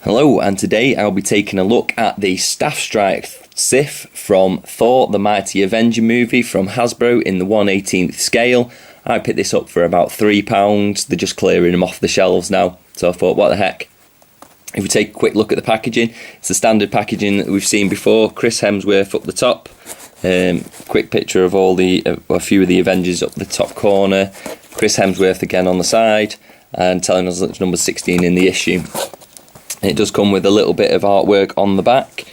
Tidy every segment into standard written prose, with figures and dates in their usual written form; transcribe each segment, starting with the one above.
Hello, and today I'll be taking a look at the Staff Strike Sif from Thor, the Mighty Avenger movie from Hasbro in the 1/18th scale. I picked this up for about £3, they're just clearing them off the shelves now, so I thought what the heck. If we take a quick look at the packaging, it's the standard packaging that we've seen before. Chris Hemsworth up the top, quick picture of a few of the Avengers up the top corner, Chris Hemsworth again on the side, and telling us that it's number 16 in the issue. It does come with a little bit of artwork on the back.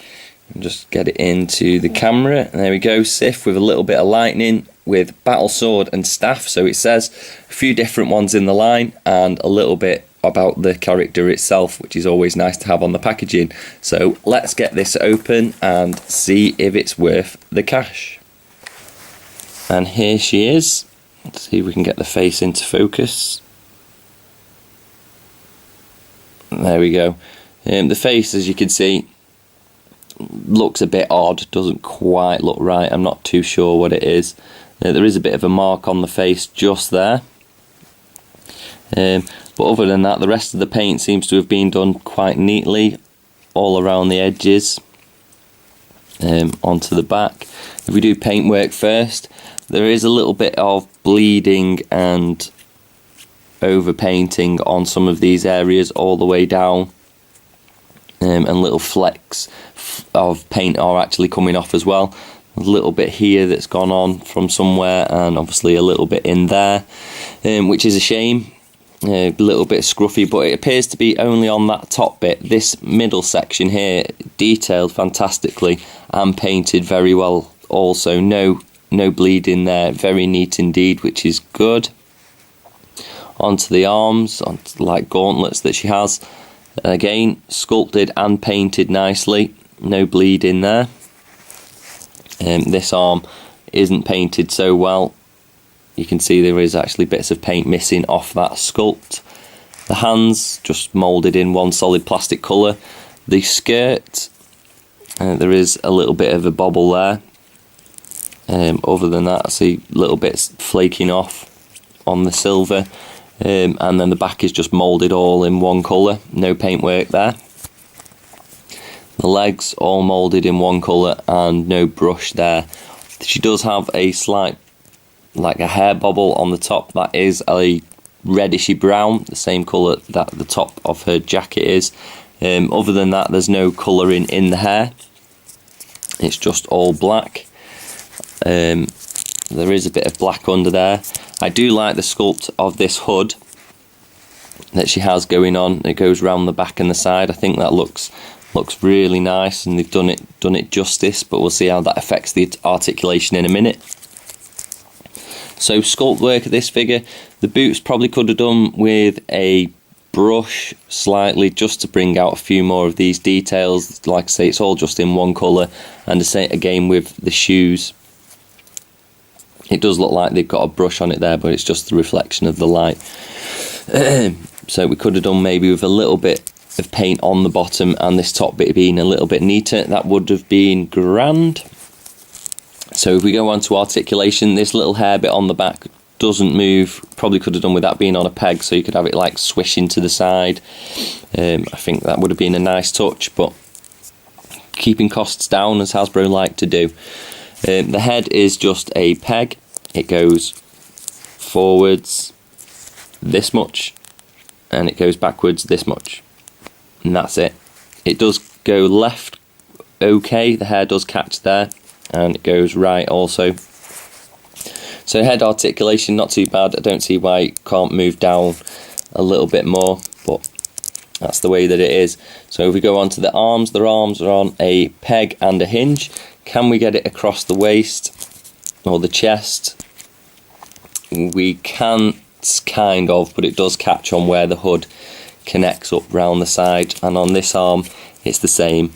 Just get it into the camera. There we go, Sif with a little bit of lightning with battle sword and staff. So it says a few different ones in the line and a little bit about the character itself, which is always nice to have on the packaging. So let's get this open and see if it's worth the cash. And here she is. Let's see if we can get the face into focus. There we go. The face, as you can see, looks a bit odd, doesn't quite look right. I'm not too sure what it is. There is a bit of a mark on the face just there. But other than that, the rest of the paint seems to have been done quite neatly all around the edges onto the back. If we do paintwork first, there is a little bit of bleeding and overpainting on some of these areas all the way down, and little flecks of paint are actually coming off as well. A little bit here that's gone on from somewhere, and obviously a little bit in there, which is a shame. A little bit scruffy, but it appears to be only on that top bit. This middle section here, detailed fantastically and painted very well also. No bleeding there, very neat indeed, which is good. Onto the arms, onto like gauntlets that she has. Again, sculpted and painted nicely, no bleed in there. This arm isn't painted so well. You can see there is actually bits of paint missing off that sculpt. The hands just moulded in one solid plastic colour. The skirt, there is a little bit of a bobble there. Other than that, I see little bits flaking off on the silver. And then the back is just moulded all in one colour, no paintwork there. The legs all moulded in one colour and no brush there. She does have a slight, like a hair bobble on the top, that is a reddishy brown, the same colour that the top of her jacket is. Other than that, there's no colouring in the hair, it's just all black. There is a bit of black under there. I do like the sculpt of this hood that she has going on. It goes round the back and the side. I think that looks really nice, and they've done it justice, but we'll see how that affects the articulation in a minute. So sculpt work of this figure, the boots probably could have done with a brush slightly, just to bring out a few more of these details. Like I say, it's all just in one colour. And the same again with the shoes. It does look like they've got a brush on it there, but it's just the reflection of the light. So we could have done maybe with a little bit of paint on the bottom and this top bit being a little bit neater. That would have been grand. So if we go on to articulation, this little hair bit on the back doesn't move. Probably could have done with that being on a peg, so you could have it like swishing to the side. I think that would have been a nice touch, but keeping costs down as Hasbro like to do. The head is just a peg. It goes forwards this much and it goes backwards this much, and that's it. It does go left okay, the hair does catch there, and it goes right also. So head articulation not too bad. I don't see why it can't move down a little bit more, but that's the way that it is. So if we go on to the arms are on a peg and a hinge. Can we get it across the waist or the chest? We can't, kind of, but it does catch on where the hood connects up round the side, and on this arm it's the same.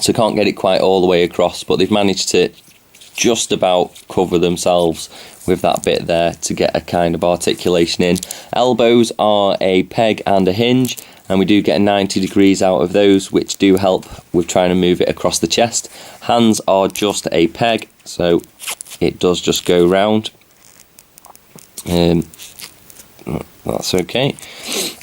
So can't get it quite all the way across, but they've managed to just about cover themselves with that bit there to get a kind of articulation in. Elbows are a peg and a hinge, and we do get 90 degrees out of those, which do help with trying to move it across the chest. Hands are just a peg, so it does just go round. that's okay.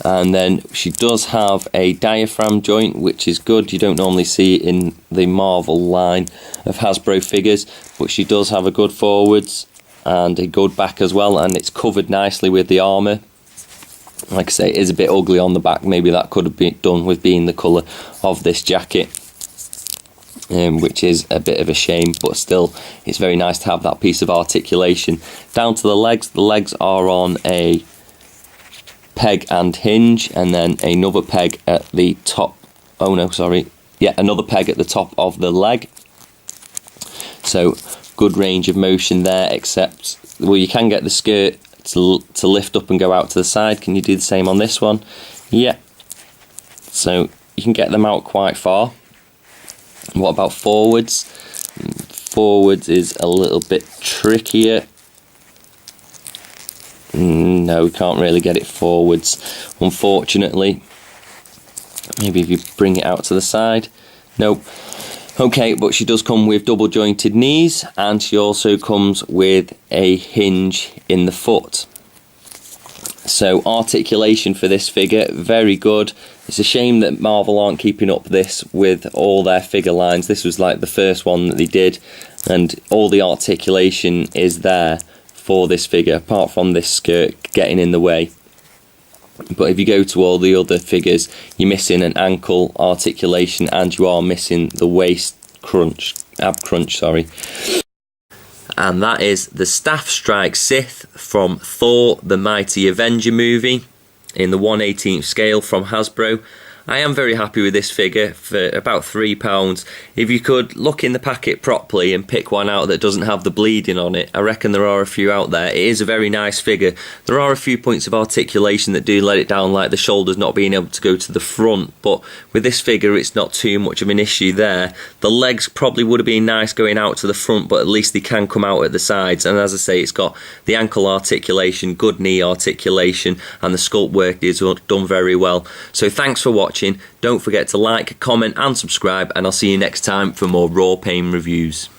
And then she does have a diaphragm joint, which is good. You don't normally see it in the Marvel line of Hasbro figures, but she does have a good forwards and a good back as well, and it's covered nicely with the armour. Like I say, it is a bit ugly on the back. Maybe that could have been done with being the colour of this jacket, which is a bit of a shame, but still it's very nice to have that piece of articulation. Down to the legs are on a peg and hinge, and then another peg at the top. Oh no, sorry, yeah, another peg at the top of the leg. So good range of motion there, except, well, you can get the skirt to lift up and go out to the side. Can you do the same on this one? Yeah, so you can get them out quite far. What about forwards? Forwards is a little bit trickier. No, we can't really get it forwards, unfortunately. Maybe if you bring it out to the side. Nope. Okay, but she does come with double jointed knees, and she also comes with a hinge in the foot. So articulation for this figure, very good. It's a shame that Marvel aren't keeping up this with all their figure lines. This was like the first one that they did, and all the articulation is there for this figure, apart from this skirt getting in the way. But if you go to all the other figures, you're missing an ankle articulation, and you are missing the waist crunch, ab crunch, sorry. And that is the Staff Strike Sif from Thor, the Mighty Avenger movie, in the 1/18 scale from Hasbro. I am very happy with this figure for about £3. If you could look in the packet properly and pick one out that doesn't have the bleeding on it, I reckon there are a few out there. It is a very nice figure. There are a few points of articulation that do let it down, like the shoulders not being able to go to the front, but with this figure it's not too much of an issue there. The legs probably would have been nice going out to the front, but at least they can come out at the sides. And as I say, it's got the ankle articulation, good knee articulation, and the sculpt work is done very well. So thanks for watching. Don't forget to like, comment and subscribe, and I'll see you next time for more Rawpain reviews.